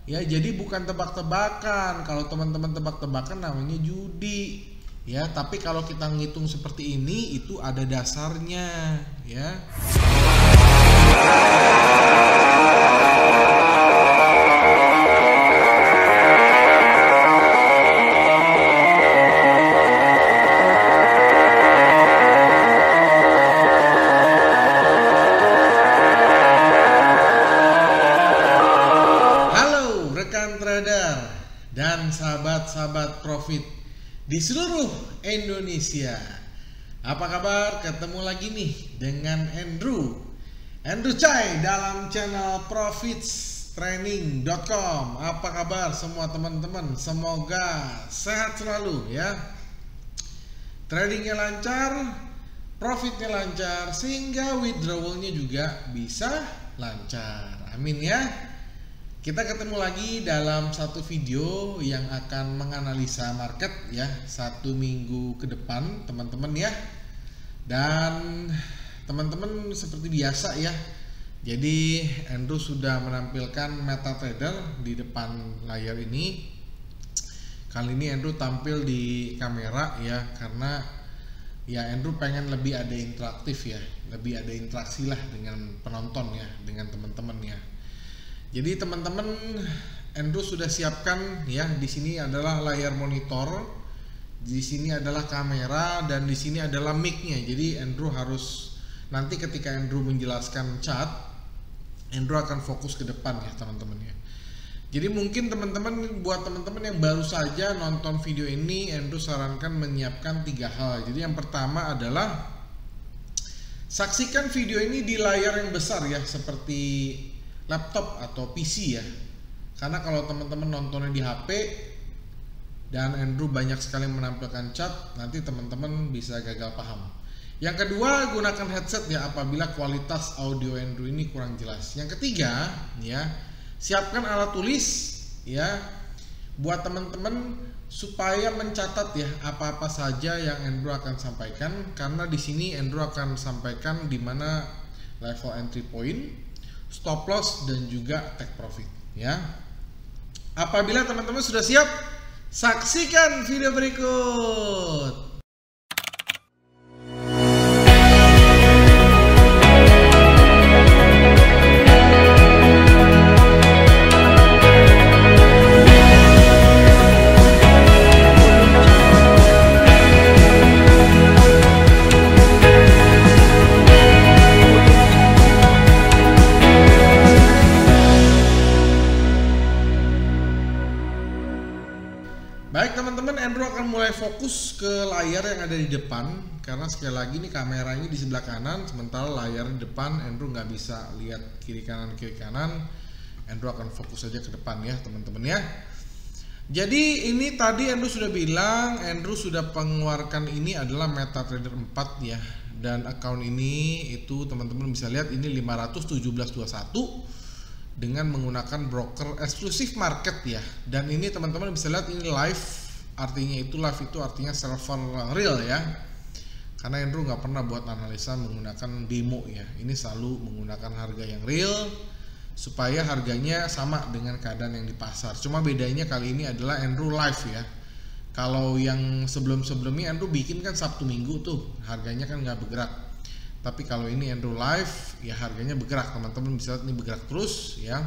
Ya, jadi bukan tebak-tebakan. Kalau teman-teman tebak-tebakan namanya judi. Ya, tapi kalau kita ngitung seperti ini itu ada dasarnya, ya. Halo rekan trader dan sahabat-sahabat profit di seluruh Indonesia. Apa kabar? Ketemu lagi nih dengan Andrew Chai dalam channel profitstraining.com. Apa kabar semua teman-teman? Semoga sehat selalu ya. Tradingnya lancar, profitnya lancar, sehingga withdrawalnya juga bisa lancar. Amin ya. Kita ketemu lagi dalam satu video yang akan menganalisa market ya, 1 minggu ke depan teman-teman ya. Dan teman-teman seperti biasa ya, jadi Andrew sudah menampilkan MetaTrader di depan layar ini. Kali ini Andrew tampil di kamera ya, karena ya Andrew pengen lebih ada interaktif ya, lebih ada interaksi lah dengan penonton ya, dengan teman-teman ya. Jadi teman-teman, Andrew sudah siapkan ya, di sini adalah layar monitor, di sini adalah kamera, dan di sini adalah mic-nya. Jadi Andrew harus, nanti ketika Andrew menjelaskan chart, Andrew akan fokus ke depan ya teman-teman ya. Jadi mungkin teman-teman, buat teman-teman yang baru saja nonton video ini, Andrew sarankan menyiapkan 3 hal. Jadi yang pertama adalah saksikan video ini di layar yang besar ya, seperti laptop atau PC ya. Karena kalau teman-teman nontonnya di HP dan Andrew banyak sekali menampilkan chart, nanti teman-teman bisa gagal paham. Yang kedua, gunakan headset ya apabila kualitas audio Andrew ini kurang jelas. Yang ketiga ya, siapkan alat tulis ya buat teman-teman supaya mencatat ya apa-apa saja yang Andrew akan sampaikan, karena di sini Andrew akan sampaikan di mana level entry point, stop loss, dan juga take profit ya. Apabila teman-teman sudah siap, saksikan video berikut. Baik teman-teman, Andrew akan mulai fokus ke layar yang ada di depan, karena sekali lagi nih kameranya di sebelah kanan, sementara layar di depan Andrew nggak bisa lihat kiri kanan. Andrew akan fokus saja ke depan ya teman-teman ya. Jadi ini tadi Andrew sudah bilang, Andrew sudah mengeluarkan ini adalah MetaTrader 4 ya, dan account ini itu teman-teman bisa lihat ini 517.21 dengan menggunakan broker eksklusif market ya. Dan ini teman-teman bisa lihat ini live, artinya itu live itu artinya server real ya, karena Andrew nggak pernah buat analisa menggunakan demo ya. Ini selalu menggunakan harga yang real supaya harganya sama dengan keadaan yang di pasar. Cuma bedanya kali ini adalah Andrew live ya. Kalau yang sebelum-sebelumnya Andrew bikin kan Sabtu Minggu tuh harganya kan nggak bergerak. Tapi kalau ini Andrew live ya harganya bergerak, teman-teman bisa lihat ini bergerak terus ya.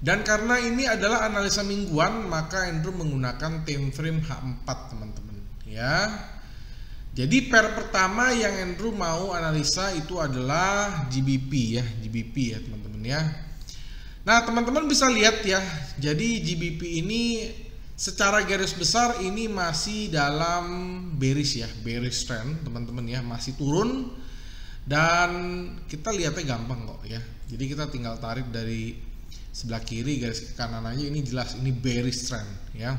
Dan karena ini adalah analisa mingguan, maka Andrew menggunakan time frame H4 teman-teman ya. Jadi pair pertama yang Andrew mau analisa itu adalah GBP ya, teman-teman ya. Nah teman-teman bisa lihat ya, jadi GBP ini secara garis besar ini masih dalam bearish ya, bearish trend teman-teman ya, masih turun. Dan kita lihatnya gampang kok ya, jadi kita tinggal tarik dari sebelah kiri garis ke kanan aja, ini jelas ini bearish trend ya.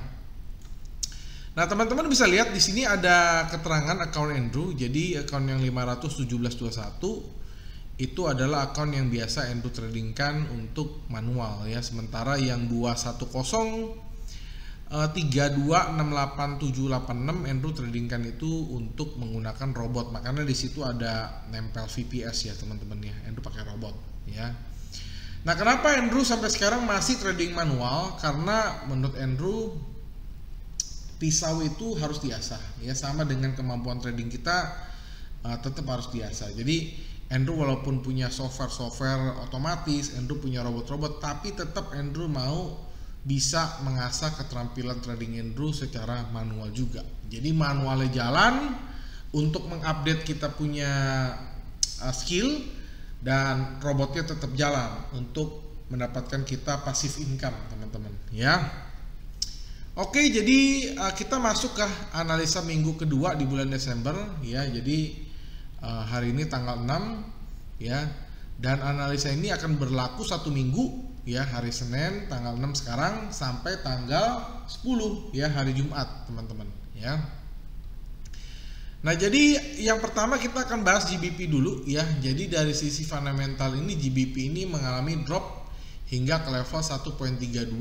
Nah teman-teman bisa lihat di sini ada keterangan account Andrew. Jadi account yang 517.21 itu adalah account yang biasa Andrew tradingkan untuk manual ya, sementara yang 210 326876 Andrew tradingkan itu untuk menggunakan robot. Makanya di situ ada nempel VPS ya teman-teman ya, Andrew pakai robot ya. Nah, kenapa Andrew sampai sekarang masih trading manual? Karena menurut Andrew pisau itu harus diasah, ya sama dengan kemampuan trading kita tetap harus diasah. Jadi Andrew walaupun punya software otomatis, Andrew punya robot-robot, tapi tetap Andrew mau bisa mengasah keterampilan trading Andrew secara manual juga. Jadi manualnya jalan untuk mengupdate kita punya skill, dan robotnya tetap jalan untuk mendapatkan kita passive income, teman-teman, ya. Oke, jadi kita masuk ke analisa minggu kedua di bulan Desember, ya. Jadi hari ini tanggal 6, ya. Dan analisa ini akan berlaku 1 minggu, ya, hari Senin tanggal 6 sekarang sampai tanggal 10, ya, hari Jumat, teman-teman, ya. Nah, jadi yang pertama kita akan bahas GBP dulu, ya. Jadi dari sisi fundamental ini GBP ini mengalami drop hingga ke level 1.32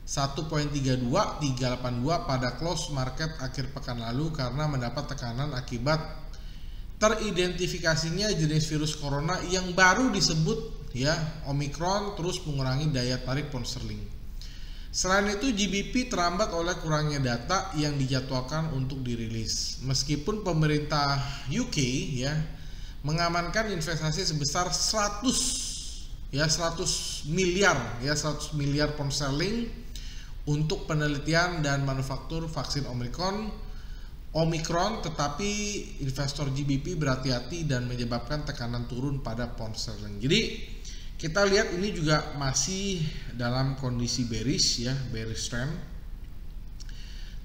382 pada close market akhir pekan lalu karena mendapat tekanan akibat teridentifikasinya jenis virus corona yang baru disebut, ya, Omicron, terus mengurangi daya tarik pound sterling. Selain itu GBP terambat oleh kurangnya data yang dijadwalkan untuk dirilis. Meskipun pemerintah UK, ya, mengamankan investasi sebesar 100 miliar pound sterling untuk penelitian dan manufaktur vaksin Omicron, tetapi investor GBP berhati-hati dan menyebabkan tekanan turun pada pound sterling. Jadi kita lihat ini juga masih dalam kondisi bearish, ya, bearish trend.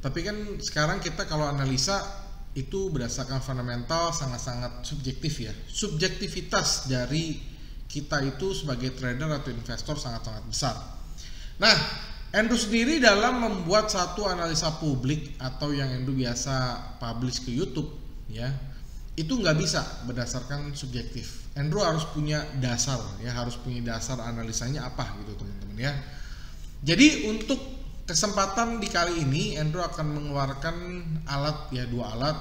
Tapi kan sekarang kita kalau analisa itu berdasarkan fundamental sangat-sangat subjektif, ya. Subjektivitas dari kita itu sebagai trader atau investor sangat-sangat besar. Nah, Andrew sendiri dalam membuat satu analisa publik atau yang Andrew biasa publish ke YouTube, ya, itu nggak bisa berdasarkan subjektif. Andrew harus punya dasar, ya, harus punya dasar analisanya apa gitu, teman-teman, ya. Jadi untuk kesempatan di kali ini Andrew akan mengeluarkan alat, ya, 2 alat.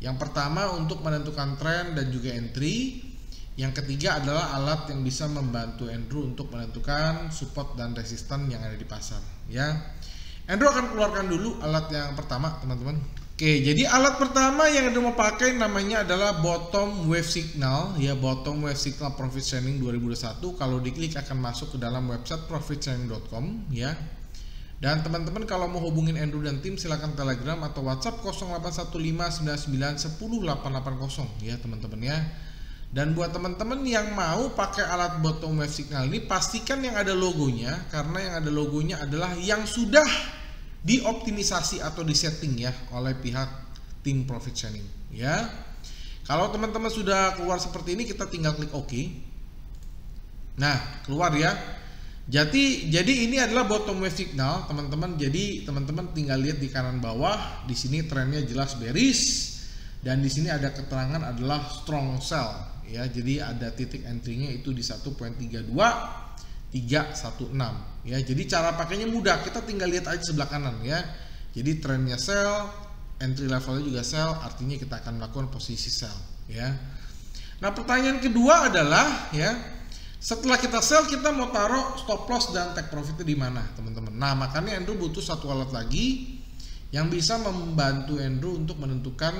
Yang pertama untuk menentukan tren dan juga entry. Yang ketiga adalah alat yang bisa membantu Andrew untuk menentukan support dan resisten yang ada di pasar, ya. Andrew akan keluarkan dulu alat yang pertama, teman-teman. Oke, jadi alat pertama yang Andrew mau pakai namanya adalah bottom wave signal, ya, bottom wave signal profit sharing 2021. Kalau diklik akan masuk ke dalam website profitsharing.com, ya. Dan teman-teman kalau mau hubungin Andrew dan tim silakan Telegram atau WhatsApp 081599108880, ya, teman-teman, ya. Dan buat teman-teman yang mau pakai alat bottom wave signal ini pastikan yang ada logonya, karena yang ada logonya adalah yang sudah dioptimisasi atau disetting, ya, oleh pihak tim profit sharing, ya. Kalau teman-teman sudah keluar seperti ini kita tinggal klik OK. Nah, keluar, ya. Jadi ini adalah bottom wave signal, teman-teman. Jadi teman-teman tinggal lihat di kanan bawah, di sini trennya jelas bearish dan di sini ada keterangan adalah strong sell, ya. Jadi ada titik entry-nya itu di 1.32316, ya. Jadi cara pakainya mudah, kita tinggal lihat aja sebelah kanan, ya. Jadi trennya sell, entry levelnya juga sell, artinya kita akan melakukan posisi sell, ya. Nah, pertanyaan kedua adalah, ya, setelah kita sell kita mau taruh stop loss dan take profitnya di mana, teman-teman. Nah, makanya Andrew butuh satu alat lagi yang bisa membantu Andrew untuk menentukan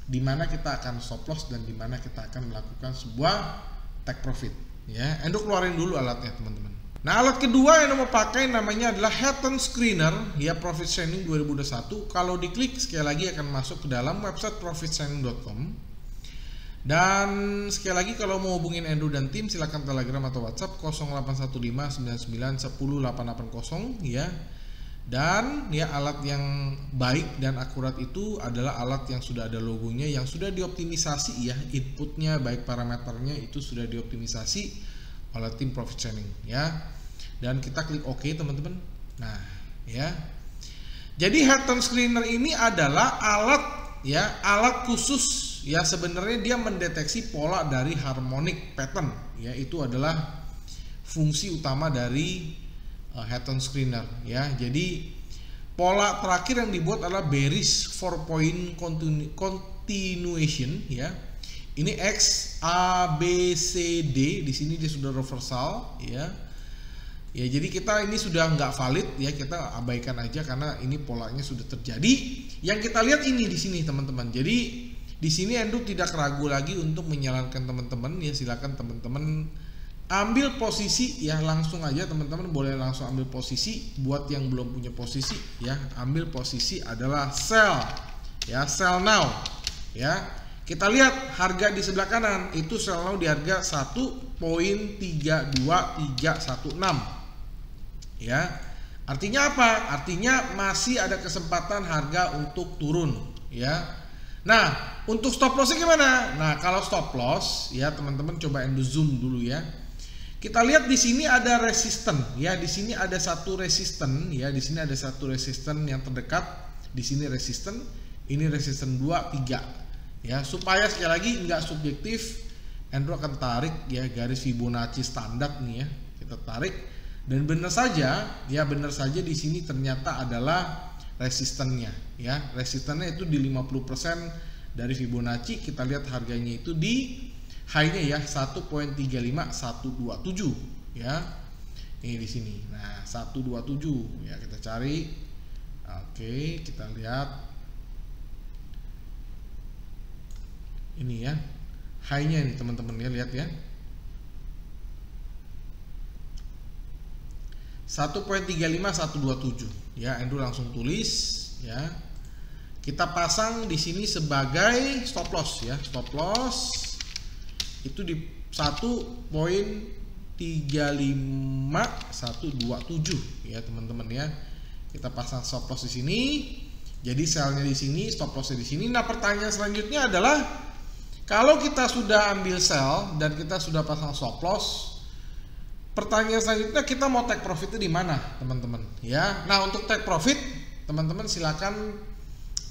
di mana kita akan stop loss dan di mana kita akan melakukan sebuah take profit, ya. Andrew keluarin dulu alatnya, teman-teman. Nah, alat kedua yang mau pakai namanya adalah Hatton Screener, ya, Profit Sharing 2021. Kalau diklik sekali lagi akan masuk ke dalam website profitsharing.com. Dan sekali lagi kalau mau hubungin Andrew dan tim silakan Telegram atau WhatsApp 081599108880, ya. Dan, ya, alat yang baik dan akurat itu adalah alat yang sudah ada logonya, yang sudah dioptimisasi, ya, inputnya baik parameternya itu sudah dioptimisasi oleh tim profit sharing, ya. Dan kita klik OK, teman-teman. Nah, ya. Jadi Hatton Screener ini adalah alat, ya, alat khusus, ya, sebenarnya dia mendeteksi pola dari harmonic pattern, ya. Itu adalah fungsi utama dari Hatton Screener, ya. Jadi pola terakhir yang dibuat adalah bearish 4 point continuation, ya. Ini X A B C D, di sini dia sudah reversal ya. Ya, jadi kita ini sudah nggak valid ya, kita abaikan aja karena ini polanya sudah terjadi. Yang kita lihat ini di sini teman-teman. Jadi di sini Andrew tidak ragu lagi untuk menyarankan teman-teman ya, silakan teman-teman ambil posisi ya, langsung aja teman-teman boleh langsung ambil posisi. Buat yang belum punya posisi ya, ambil posisi adalah sell ya, sell now ya. Kita lihat harga di sebelah kanan itu sell now di harga 1.32316 ya. Artinya apa? Artinya masih ada kesempatan harga untuk turun ya. Nah, untuk stop lossnya gimana? Nah, kalau stop loss ya teman-teman coba Endo zoom dulu ya. Kita lihat di sini ada resisten ya, di sini ada satu resisten ya, di sini ada satu resisten yang terdekat. Di sini resisten, ini resisten 2, 3 ya. Supaya sekali lagi nggak subjektif, Endo akan tarik ya garis Fibonacci standar nih ya. Kita tarik dan benar saja ya, benar saja di sini ternyata adalah resistennya ya. Resistennya itu di 50% dari Fibonacci. Kita lihat harganya itu di high-nya ya 1.35127 ya. Ini di sini. Nah, 127 ya, kita cari. Oke, kita lihat. Ini ya. High-nya nih teman-teman ya, lihat ya. 1.35127 ya, Endo langsung tulis ya. Kita pasang di sini sebagai stop loss ya. Stop loss itu di 1.35127 ya teman-teman ya. Kita pasang stop loss di sini. Jadi sell-nya di sini, stop loss-nya di sini. Nah, pertanyaan selanjutnya adalah kalau kita sudah ambil sell dan kita sudah pasang stop loss, pertanyaan selanjutnya kita mau take profitnya di mana teman-teman ya. Nah, untuk take profit teman-teman silakan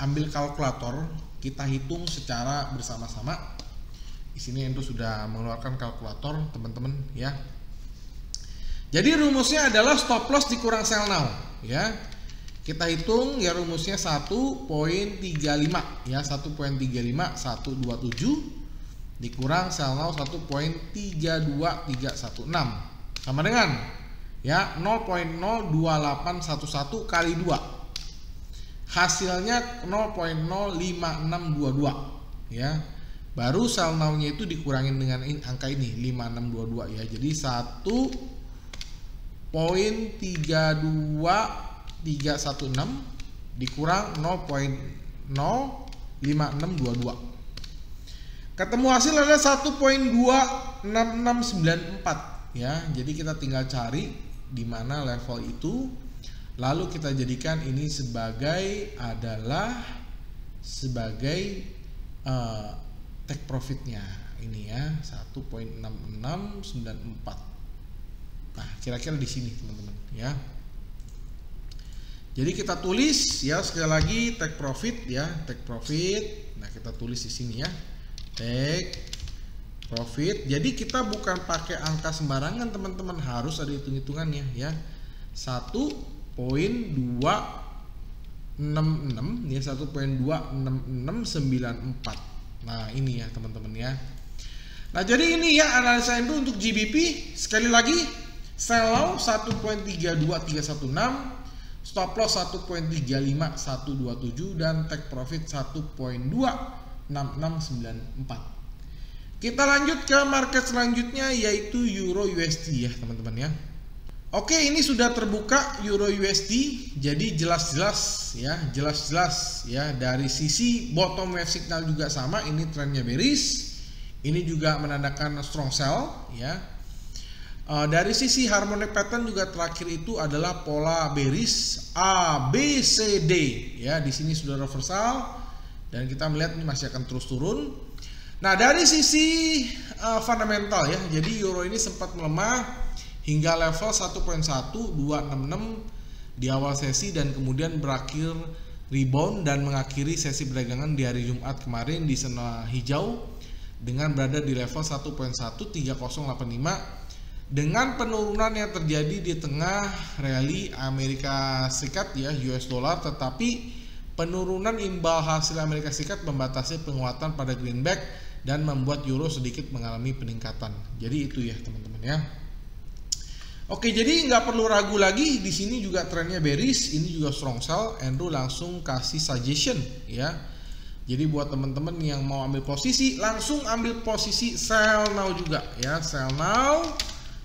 ambil kalkulator, kita hitung secara bersama-sama. Di sini Endo sudah mengeluarkan kalkulator teman-teman ya. Jadi rumusnya adalah stop loss dikurang sell now ya. Kita hitung ya, rumusnya 1.35 ya, 1.35127 dikurang sell now 1.32316 sama dengan ya 0.02811 kali 2, hasilnya 0.05622 ya. Baru sell now-nya itu dikurangin dengan angka ini 5622 ya. Jadi 1.32316 dikurang 0.05622, ketemu hasil adalah 1.26694 ya. Jadi kita tinggal cari di mana level itu, lalu kita jadikan ini sebagai take profitnya ini ya, 1.6694. Nah, kira-kira di sini teman-teman ya. Jadi kita tulis ya sekali lagi take profit ya, take profit. Nah, kita tulis di sini ya, take profit. Jadi kita bukan pakai angka sembarangan teman-teman, harus ada hitung-hitungannya ya. 1.266 ya, 1.26694. Nah, ini ya teman-teman ya. Nah, jadi ini ya analisa Endo untuk GBP. Sekali lagi, sell now 1.32316, stop loss 1.35127 dan take profit 1.26694. Kita lanjut ke market selanjutnya yaitu Euro USD ya teman-teman ya. Oke, ini sudah terbuka Euro USD. Jadi jelas-jelas ya dari sisi bottom wave signal juga sama, ini trennya bearish. Ini juga menandakan strong sell ya. Dari sisi harmonic pattern juga terakhir itu adalah pola bearish A B C D ya. Di sini sudah reversal dan kita melihat ini masih akan terus turun. Nah, dari sisi fundamental ya, jadi euro ini sempat melemah hingga level 1.1266 di awal sesi dan kemudian berakhir rebound dan mengakhiri sesi perdagangan di hari Jumat kemarin di zona hijau dengan berada di level 1.13085 dengan penurunan yang terjadi di tengah rally Amerika Serikat ya, US dollar, tetapi penurunan imbal hasil Amerika Serikat membatasi penguatan pada greenback dan membuat euro sedikit mengalami peningkatan. Jadi itu ya teman-teman ya. Oke, jadi nggak perlu ragu lagi, di sini juga trennya bearish, ini juga strong sell. Andrew langsung kasih suggestion ya. Jadi buat teman-teman yang mau ambil posisi, langsung ambil posisi sell now juga ya, sell now.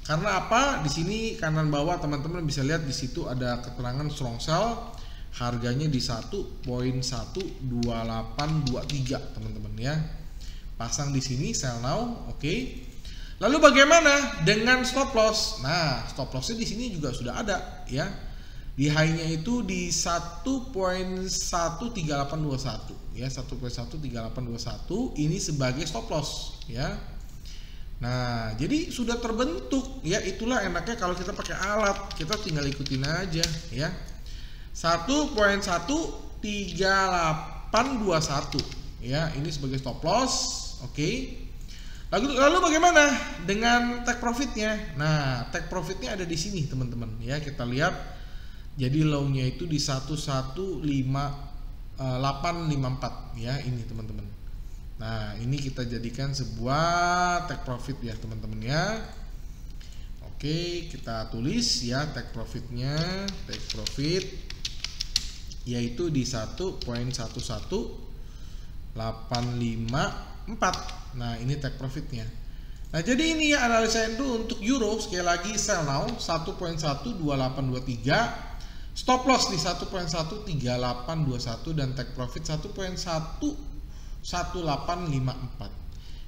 Karena apa? Di sini kanan bawah teman-teman bisa lihat di situ ada keterangan strong sell. Harganya di 1.12823 teman-teman ya. Pasang di sini sell now, oke. Lalu bagaimana dengan stop loss? Nah, stop lossnya di sini juga sudah ada ya. Di high-nya itu di 1.13821 ya, 1.13821 ini sebagai stop loss ya. Nah, jadi sudah terbentuk ya, itulah enaknya kalau kita pakai alat, kita tinggal ikutin aja ya. 1.13821 ya, ini sebagai stop loss, oke. Lalu bagaimana dengan take profitnya? Nah, take profitnya ada di sini teman-teman ya, kita lihat. Jadi low-nya itu di 1.15854 ya, ini teman-teman. Nah, ini kita jadikan sebuah take profit ya teman-teman ya. Oke, kita tulis ya take profitnya, take profit yaitu di 1.11854. Nah, ini take profitnya. Nah, jadi ini ya analisa Andrew untuk euro. Sekali lagi sell now 1.12823, stop loss di 1.13821 dan take profit 1.1854.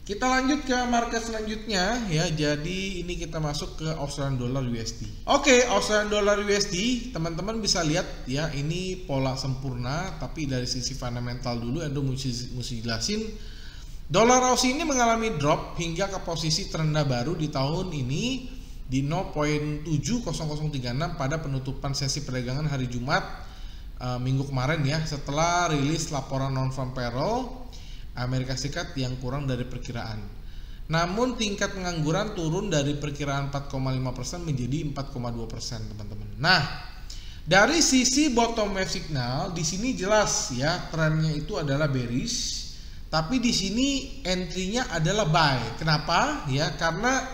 Kita lanjut ke market selanjutnya ya. Jadi ini kita masuk ke Australian Dollar USD. Oke, Australian Dollar USD teman-teman bisa lihat ya, ini pola sempurna, tapi dari sisi fundamental dulu Endo mesti jelasin. Dolar Aussie ini mengalami drop hingga ke posisi terendah baru di tahun ini di 0.70036 pada penutupan sesi perdagangan hari Jumat minggu kemarin ya, setelah rilis laporan non-farm payroll Amerika Serikat yang kurang dari perkiraan. Namun tingkat pengangguran turun dari perkiraan 4,5% menjadi 4,2% teman-teman. Nah, dari sisi bottom wave signal di sini jelas ya, trennya itu adalah bearish. Tapi di sini entry-nya adalah buy. Kenapa? Ya, karena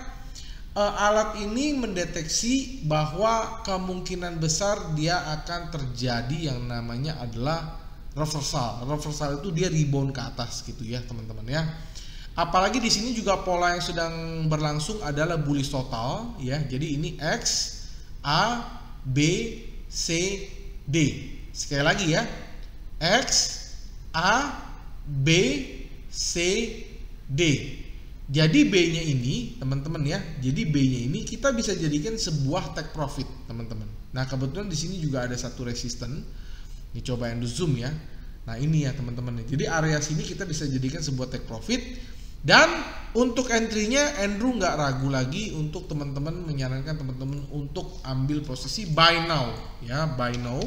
alat ini mendeteksi bahwa kemungkinan besar dia akan terjadi yang namanya adalah reversal. Reversal itu dia rebound ke atas gitu ya, teman-teman ya. Apalagi di sini juga pola yang sedang berlangsung adalah bullish total ya. Jadi ini X, A, B, C, D. Sekali lagi ya. X, A, B, C, D. Jadi B-nya ini teman-teman ya. Jadi B-nya ini kita bisa jadikan sebuah take profit teman-teman. Nah, kebetulan di sini juga ada satu resisten. Ini coba yang zoom ya. Nah, ini ya teman-teman. Jadi area sini kita bisa jadikan sebuah take profit. Dan untuk entry-nya Andrew nggak ragu lagi untuk teman-teman, menyarankan teman-teman untuk ambil posisi buy now ya, buy now.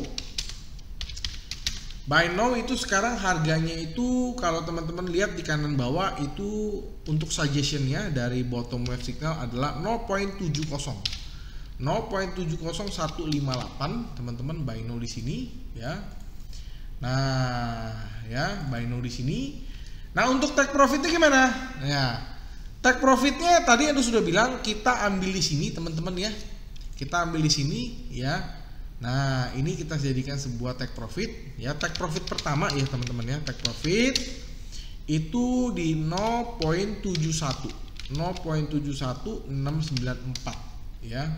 Buy now itu sekarang harganya itu kalau teman-teman lihat di kanan bawah itu untuk suggestionnya dari bottom wave signal adalah 0.70. 0.70158 teman-teman, buy now di sini ya. Nah, ya buy now di sini. Nah, untuk take profitnya gimana? Ya, take profitnya tadi Anda sudah bilang kita ambil di sini teman-teman ya. Kita ambil di sini ya. Nah, ini kita jadikan sebuah take profit ya. Take profit pertama ya teman-teman ya. Take profit itu di 0.71 0.71694 ya.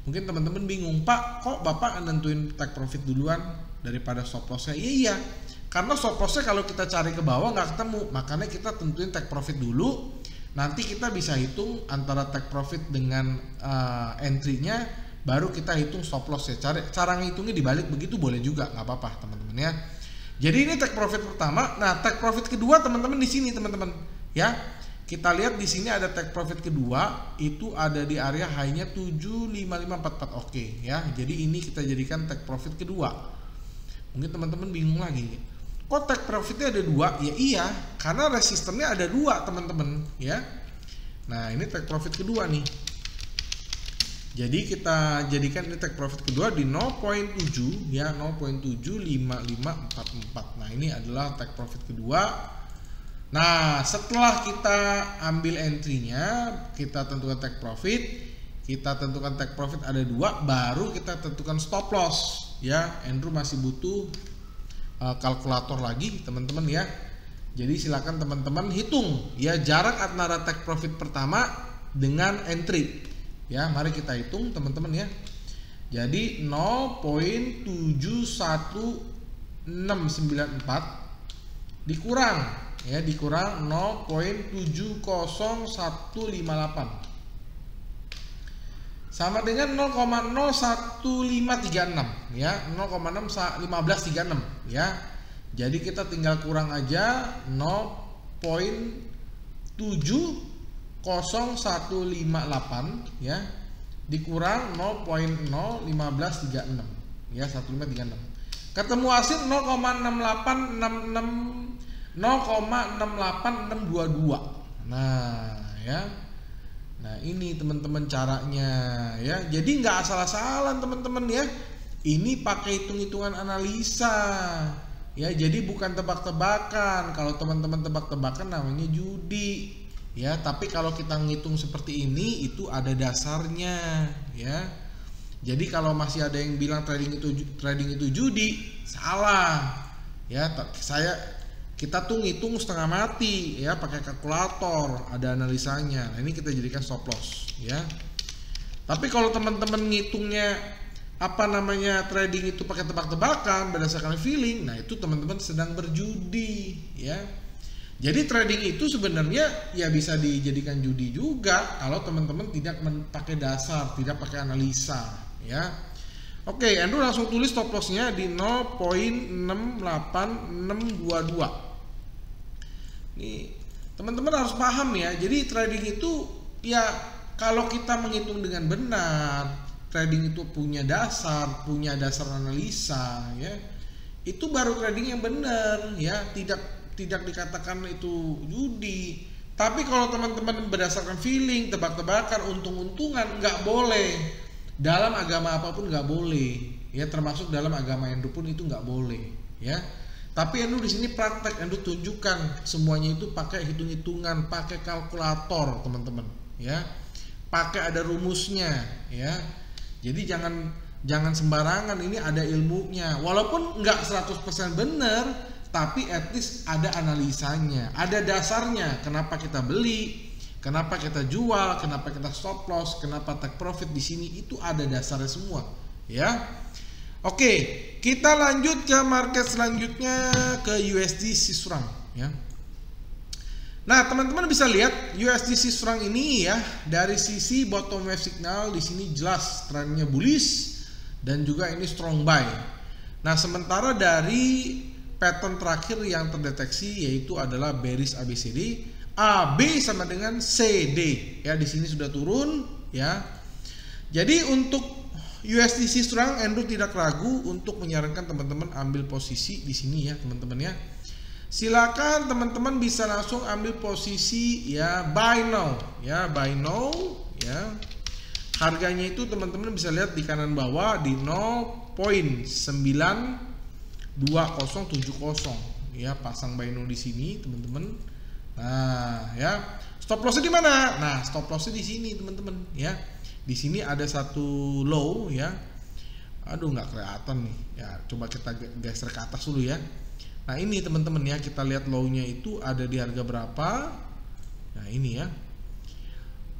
Mungkin teman-teman bingung, Pak, kok Bapak nentuin take profit duluan daripada stop lossnya? Iya, karena stop lossnya kalau kita cari ke bawah nggak ketemu, makanya kita tentuin take profit dulu. Nanti kita bisa hitung antara take profit dengan entry-nya, baru kita hitung stop loss ya. Cara ngitungnya dibalik begitu boleh juga, nggak apa-apa teman-teman ya. Jadi ini take profit pertama. Nah, take profit kedua teman-teman di sini teman-teman ya. Kita lihat di sini ada take profit kedua itu ada di area high-nya 75544. Oke ya. Jadi ini kita jadikan take profit kedua. Mungkin teman-teman bingung lagi. Kok take profitnya ada dua? Ya iya, karena resistennya ada dua teman-teman ya. Nah, ini take profit kedua nih. Jadi kita jadikan ini take profit kedua di 0.7 ya, 0.75544. Nah, ini adalah take profit kedua. Nah, setelah kita ambil entry-nya, kita tentukan take profit, ada 2, baru kita tentukan stop loss ya. Andrew masih butuh kalkulator lagi teman-teman ya. Jadi silakan teman-teman hitung ya jarak antara take profit pertama dengan entry ya. Mari kita hitung teman-teman ya. Jadi 0.71694 dikurang 0.70158 sama dengan 0,01536 ya, 0,1536 ya. Jadi kita tinggal kurang aja 0.70158 ya dikurang 0.01536 ya, 1536. Ketemu hasil 0,68622. Nah ya. Nah ini teman-teman caranya ya. Jadi nggak asal-asalan teman-teman ya. Ini pakai hitung-hitungan analisa ya. Jadi bukan tebak-tebakan. Kalau teman-teman tebak-tebakan namanya judi ya. Tapi kalau kita ngitung seperti ini itu ada dasarnya ya. Jadi kalau masih ada yang bilang trading itu judi, salah ya. Kita tuh ngitung setengah mati ya, pakai kalkulator, ada analisanya. Nah, ini kita jadikan stop loss ya. Tapi kalau teman-teman ngitungnya trading itu pakai tebak-tebakan berdasarkan feeling, nah itu teman-teman sedang berjudi ya. Jadi trading itu sebenarnya ya bisa dijadikan judi juga kalau teman-teman tidak pakai dasar, tidak pakai analisa ya. Oke, Andrew langsung tulis stop loss-nya di 0.68622. Nih, teman-teman harus paham ya. Jadi trading itu ya kalau kita menghitung dengan benar, trading itu punya dasar analisa ya. Itu baru trading yang benar ya, tidak dikatakan itu judi. Tapi kalau teman-teman berdasarkan feeling, tebak-tebakan, untung-untungan, nggak boleh. Dalam agama apapun nggak boleh ya, termasuk dalam agama Hindu pun itu nggak boleh ya. Tapi Andrew di sini praktek, Andrew tunjukkan semuanya itu pakai hitung-hitungan, pakai kalkulator teman-teman ya, pakai ada rumusnya ya. Jadi jangan sembarangan, ini ada ilmunya. Walaupun nggak 100% benar, tapi at least ada analisanya, ada dasarnya. Kenapa kita beli, kenapa kita jual, kenapa kita stop loss, kenapa take profit di sini, itu ada dasarnya semua ya. Oke, kita lanjut ke market selanjutnya, ke USD Swiss franc ya. Nah, teman-teman bisa lihat USD Swiss franc ini ya, dari sisi bottom wave signal di sini jelas trennya bullish dan juga ini strong buy. Nah, sementara dari pattern terakhir yang terdeteksi yaitu adalah bearish ABCD, AB sama dengan CD ya, di sini sudah turun ya. Jadi untuk USD Swiss franc, Andrew tidak ragu untuk menyarankan teman-teman ambil posisi di sini ya teman-teman ya. Silakan teman-teman bisa langsung ambil posisi ya, buy now ya, harganya itu teman-teman bisa lihat di kanan bawah di 0.92070 ya, pasang buy now di sini teman-teman. Nah ya, stop lossnya di mana? Nah, stop lossnya di sini teman-teman ya. Di sini ada satu low ya. Aduh, nggak kelihatan nih ya, coba kita geser ke atas dulu ya. Nah ini teman-teman ya, kita lihat low-nya itu ada di harga berapa. Nah ini ya,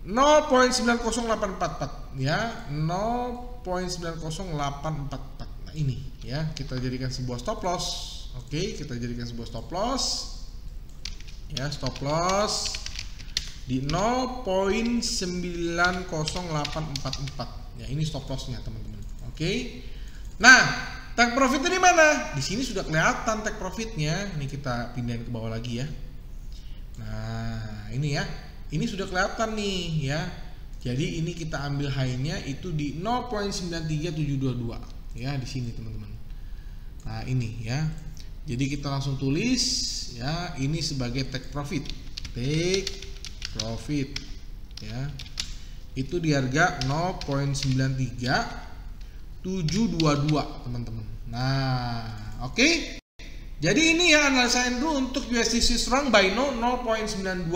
0.90844 ya, 0.90844. Nah ini ya, kita jadikan sebuah stop loss. Oke, kita jadikan sebuah stop loss ya, stop loss di 0.90844 ya, ini stop lossnya teman-teman. Oke. Nah, take profitnya di mana? Di sini sudah kelihatan take profitnya. Ini kita pindahin ke bawah lagi ya. Nah, ini ya. Ini sudah kelihatan nih ya. Jadi ini kita ambil high-nya itu di 0.93722 ya, di sini teman-teman. Nah, ini ya. Jadi kita langsung tulis ya, ini sebagai take profit. Take profit ya, itu di harga 0.93722 teman-teman. Nah oke, Jadi ini ya analisa Andrew untuk USDC strong buy no 0.92070,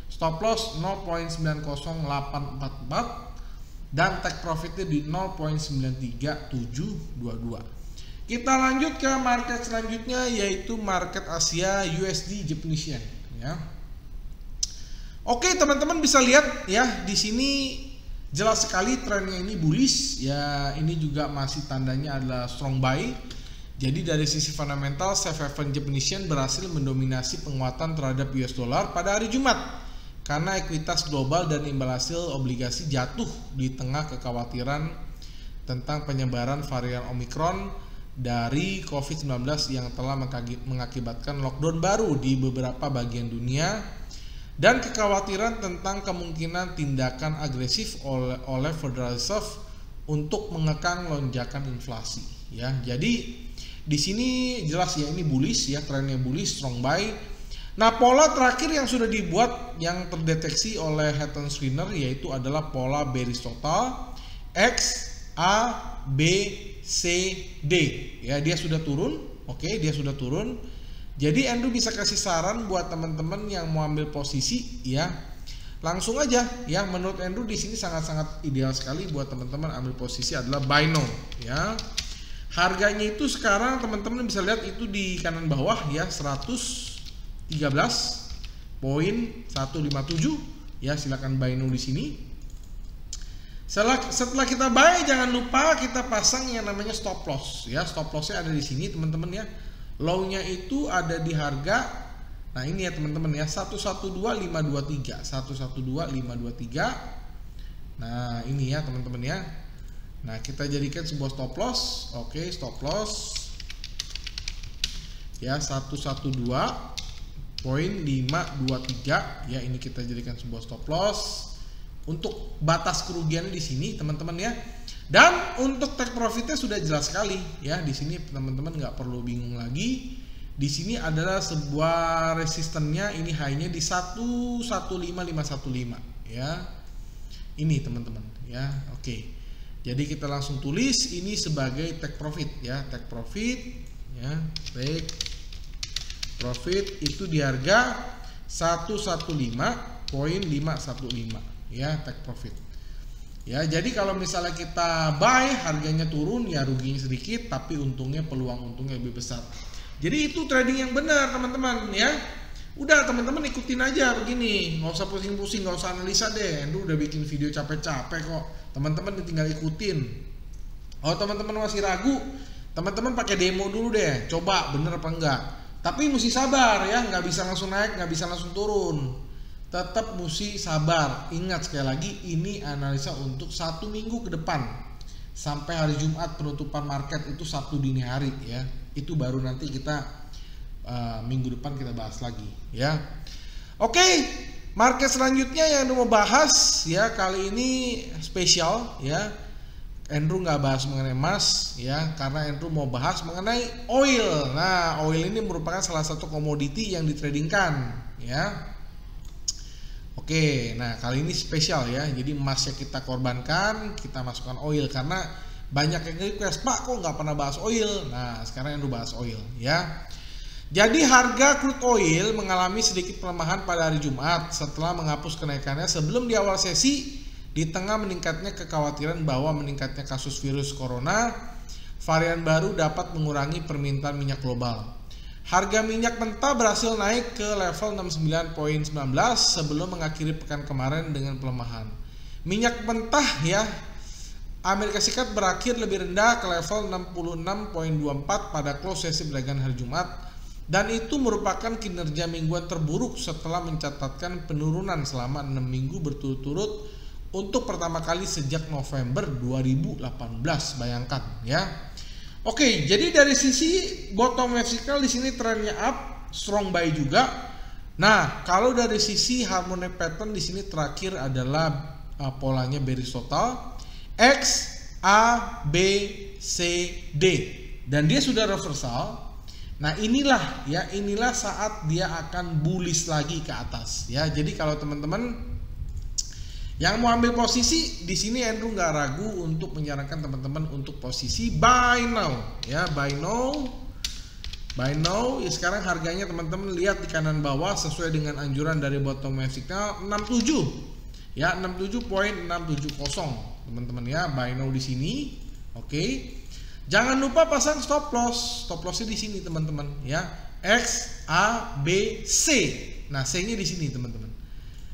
stop loss 0.90844, dan take profitnya di 0.93722. Kita lanjut ke market selanjutnya, yaitu market Asia USD Japanese Yen ya. Oke, teman-teman bisa lihat ya, di sini jelas sekali trennya ini bullish ya. Ini juga masih tandanya adalah strong buy. Jadi dari sisi fundamental, safe haven Japanese Yen berhasil mendominasi penguatan terhadap US dollar pada hari Jumat karena ekuitas global dan imbal hasil obligasi jatuh di tengah kekhawatiran tentang penyebaran varian Omicron dari COVID-19 yang telah mengakibatkan lockdown baru di beberapa bagian dunia dan kekhawatiran tentang kemungkinan tindakan agresif oleh Federal Reserve untuk mengekang lonjakan inflasi ya. Jadi di sini jelas ya, ini bullish ya, trennya bullish, strong buy. Nah, pola terakhir yang sudah dibuat yang terdeteksi oleh Hatton Screener yaitu adalah pola bearish total X A B C D ya. Dia sudah turun. Oke, dia sudah turun. Jadi Andrew bisa kasih saran buat teman-teman yang mau ambil posisi ya. Langsung aja ya, menurut Andrew di sini sangat-sangat ideal sekali buat teman-teman ambil posisi adalah buy now ya. Harganya itu sekarang teman-teman bisa lihat itu di kanan bawah ya, 113.157 ya. Silakan buy now di sini. Setelah kita buy, jangan lupa kita pasang yang namanya stop loss ya. Stop lossnya ada di sini teman-teman ya. Low-nya itu ada di harga, nah ini ya teman-teman ya, 112523, 112523. Nah ini ya teman-teman ya. Nah, kita jadikan sebuah stop loss. Oke, stop loss ya, 112.523 ya. Ini kita jadikan sebuah stop loss untuk batas kerugiannya di sini teman-teman ya. Dan untuk take profitnya sudah jelas sekali ya. Di sini teman-teman nggak perlu bingung lagi. Di sini adalah sebuah resistennya, ini high-nya di 115515 ya. Ini teman-teman ya. Oke. Jadi kita langsung tulis ini sebagai take profit ya, take profit ya, take profit itu di harga 115.515 ya, take profit. Ya, jadi kalau misalnya kita buy harganya turun ya ruginya sedikit tapi untungnya, peluang untungnya lebih besar. Jadi itu trading yang benar teman-teman ya. Udah teman-teman ikutin aja begini, nggak usah pusing-pusing, nggak usah analisa deh. Andrew udah bikin video capek-capek kok. Teman-teman tinggal ikutin. Oh teman-teman masih ragu, teman-teman pakai demo dulu deh, coba bener apa enggak. Tapi mesti sabar ya, nggak bisa langsung naik, nggak bisa langsung turun. Tetap mesti sabar. Ingat sekali lagi, ini analisa untuk 1 minggu ke depan sampai hari Jumat penutupan market itu Sabtu dini hari ya. Itu baru nanti kita minggu depan kita bahas lagi ya. Oke, market selanjutnya yang mau bahas ya, kali ini spesial ya. Andrew nggak bahas mengenai emas ya, karena Andrew mau bahas mengenai oil. Nah, oil ini merupakan salah satu komoditi yang ditradingkan ya. Oke, nah kali ini spesial ya. Jadi emasnya kita korbankan, kita masukkan oil karena banyak yang request, Pak kok nggak pernah bahas oil. Nah sekarang Andrew bahas oil ya. Jadi harga crude oil mengalami sedikit pelemahan pada hari Jumat setelah menghapus kenaikannya sebelum di awal sesi di tengah meningkatnya kekhawatiran bahwa meningkatnya kasus virus corona varian baru dapat mengurangi permintaan minyak global. Harga minyak mentah berhasil naik ke level 69.19 sebelum mengakhiri pekan kemarin dengan pelemahan. Minyak mentah ya Amerika Serikat berakhir lebih rendah ke level 66.24 pada close sesi perdagangan hari Jumat. Dan itu merupakan kinerja mingguan terburuk setelah mencatatkan penurunan selama 6 minggu berturut-turut untuk pertama kali sejak November 2018. Bayangkan ya. Oke, jadi dari sisi bottom vertical di sini trennya up, strong buy juga. Nah, kalau dari sisi harmonic pattern di sini terakhir adalah polanya bearish total X A B C D dan dia sudah reversal. Nah inilah ya, inilah saat dia akan bullish lagi ke atas ya. Jadi kalau teman-teman Yang mau ambil posisi di sini Andrew nggak ragu untuk menyarankan teman-teman untuk posisi buy now ya, buy now ya. Sekarang harganya teman-teman lihat di kanan bawah sesuai dengan anjuran dari bottom wave signal 67 ya, 67.670 teman-teman ya, buy now di sini. Oke. Jangan lupa pasang stop lossnya di sini teman-teman ya, X A B C. Nah, C-nya di sini teman-teman.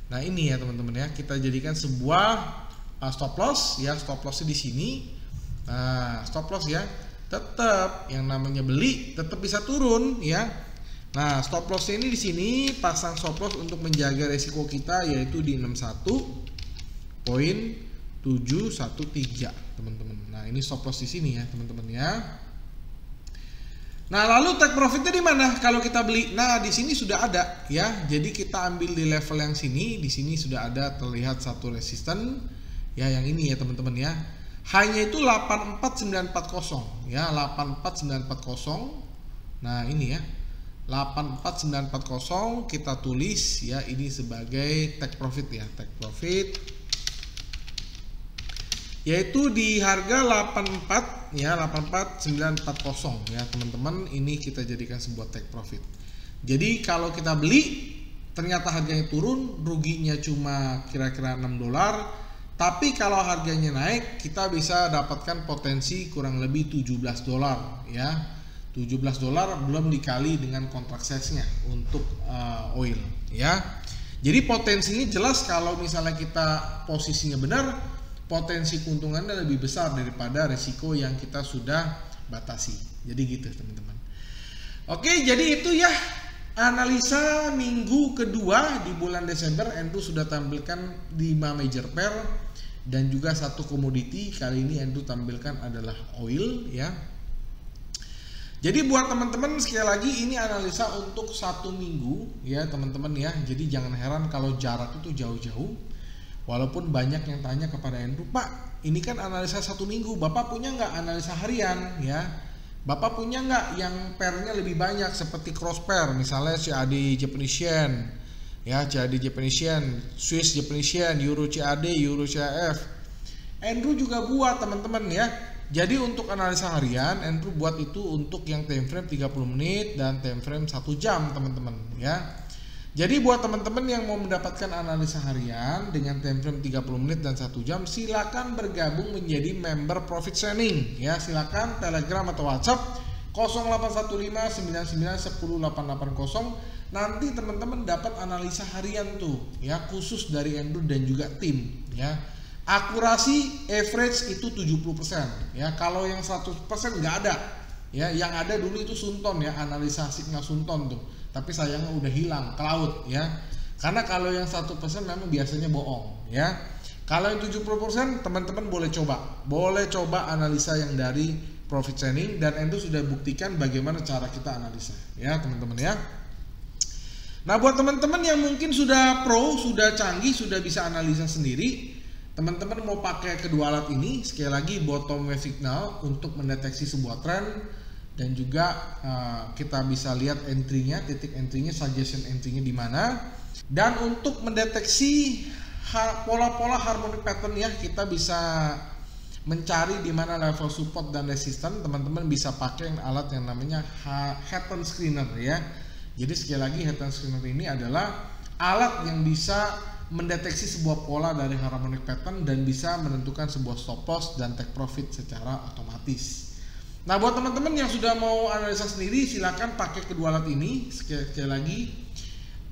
Nah, ini ya teman-teman ya, kita jadikan sebuah stop loss ya, stop lossnya di sini. Nah, stop loss ya, tetap yang namanya beli tetap bisa turun ya. Nah, stop lossnya ini di sini, pasang stop loss untuk menjaga resiko kita yaitu di 61.713 teman-teman. Nah, ini stop loss di sini ya teman-teman ya. Nah, lalu take profitnya di mana kalau kita beli? Nah, di sini sudah ada ya. Jadi kita ambil di level yang sini, di sini sudah ada terlihat satu resisten ya, yang ini ya teman-teman ya. Hanya itu 84940 ya, 84940. Nah, ini ya. 84940 kita tulis ya, ini sebagai take profit ya, take profit. Yaitu di harga 84 ya, 84940 ya teman-teman. Ini kita jadikan sebuah take profit. Jadi kalau kita beli ternyata harganya turun, ruginya cuma kira-kira $6. Tapi kalau harganya naik, kita bisa dapatkan potensi kurang lebih $17 ya. $17 belum dikali dengan kontrak size-nya untuk oil ya. Jadi potensinya jelas kalau misalnya kita posisinya benar, potensi keuntungannya lebih besar daripada resiko yang kita sudah batasi. Jadi gitu teman-teman. Oke, jadi itu ya analisa minggu kedua di bulan Desember. Andrew sudah tampilkan 5 major pair dan juga satu komoditi. Kali ini Andrew tampilkan adalah oil ya. Jadi buat teman-teman sekali lagi ini analisa untuk 1 minggu ya teman-teman ya. Jadi jangan heran kalau jarak itu jauh-jauh. Walaupun banyak yang tanya kepada Andrew, Pak, ini kan analisa 1 minggu, Bapak punya nggak analisa harian ya? Bapak punya nggak yang pairnya lebih banyak seperti cross pair, misalnya CAD Japanese Yen, ya CAD Japanese Yen, Swiss Japanese Yen, Euro CAD, Euro CAF. Andrew juga buat teman-teman ya. Jadi untuk analisa harian, Andrew buat itu untuk yang time frame 30 menit dan time frame 1 jam teman-teman ya. Jadi buat teman-teman yang mau mendapatkan analisa harian dengan time frame 30 menit dan 1 jam, silakan bergabung menjadi member Profit Sharing ya. Silakan Telegram atau WhatsApp 081599108880. Nanti teman-teman dapat analisa harian tuh ya, khusus dari Andrew dan juga tim ya. Akurasi average itu 70% ya. Kalau yang 100% nggak ada ya. Yang ada dulu itu Sunton ya, analisa signal Sunton tuh. Tapi sayangnya udah hilang ke laut ya. Karena kalau yang 1% memang biasanya bohong ya. Kalau yang 70% teman-teman boleh coba analisa yang dari Profit Sharing, dan Andrew sudah buktikan bagaimana cara kita analisa ya teman-teman ya. Nah, buat teman-teman yang mungkin sudah pro, sudah canggih, sudah bisa analisa sendiri, teman-teman mau pakai kedua alat ini, sekali lagi bottom wave signal untuk mendeteksi sebuah tren. Dan juga kita bisa lihat entry-nya, titik entry-nya, suggestion entry-nya di mana. Dan untuk mendeteksi pola-pola harmonic pattern ya, kita bisa mencari di mana level support dan resistance. Teman-teman bisa pakai alat yang namanya Hatton Screener ya. Jadi sekali lagi Hatton Screener ini adalah alat yang bisa mendeteksi sebuah pola dari harmonic pattern dan bisa menentukan sebuah stop loss dan take profit secara otomatis. Nah, buat teman-teman yang sudah mau analisa sendiri, silakan pakai kedua alat ini. Sekali lagi,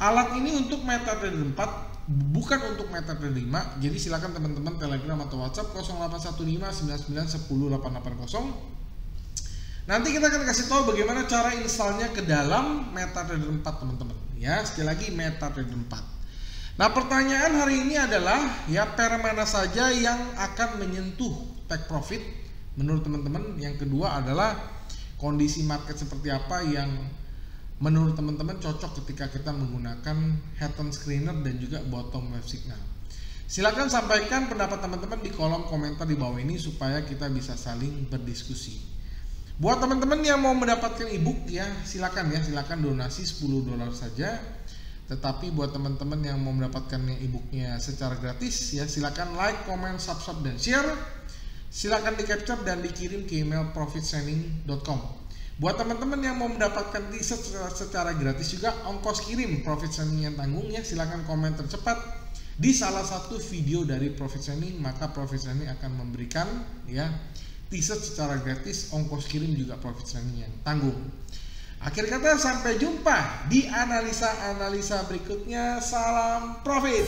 alat ini untuk MetaTrader 4, bukan untuk MetaTrader 5. Jadi silakan teman-teman Telegram atau WhatsApp 081599108880. Nanti kita akan kasih tahu bagaimana cara installnya ke dalam MetaTrader 4 teman-teman. Ya, sekali lagi MetaTrader 4. Nah, pertanyaan hari ini adalah ya, pair mana saja yang akan menyentuh take profit menurut teman-teman. Yang kedua adalah kondisi market seperti apa yang menurut teman-teman cocok ketika kita menggunakan Hatton Screener dan juga bottom wave signal. Silakan sampaikan pendapat teman-teman di kolom komentar di bawah ini supaya kita bisa saling berdiskusi. Buat teman-teman yang mau mendapatkan ebook ya, silakan donasi $10 saja. Tetapi buat teman-teman yang mau mendapatkan e-booknya secara gratis ya, silakan like, comment, subscribe, dan share. Silakan di capture dan dikirim ke email profitsigning.com. Buat teman-teman yang mau mendapatkan t-shirt secara gratis juga, ongkos kirim Profit Signing yang tanggung ya, silakan komen tercepat di salah satu video dari Profit Signing, maka Profit Signing akan memberikan ya t-shirt secara gratis, ongkos kirim juga Profit Signing yang tanggung. Akhir kata, sampai jumpa di analisa-analisa berikutnya. Salam profit.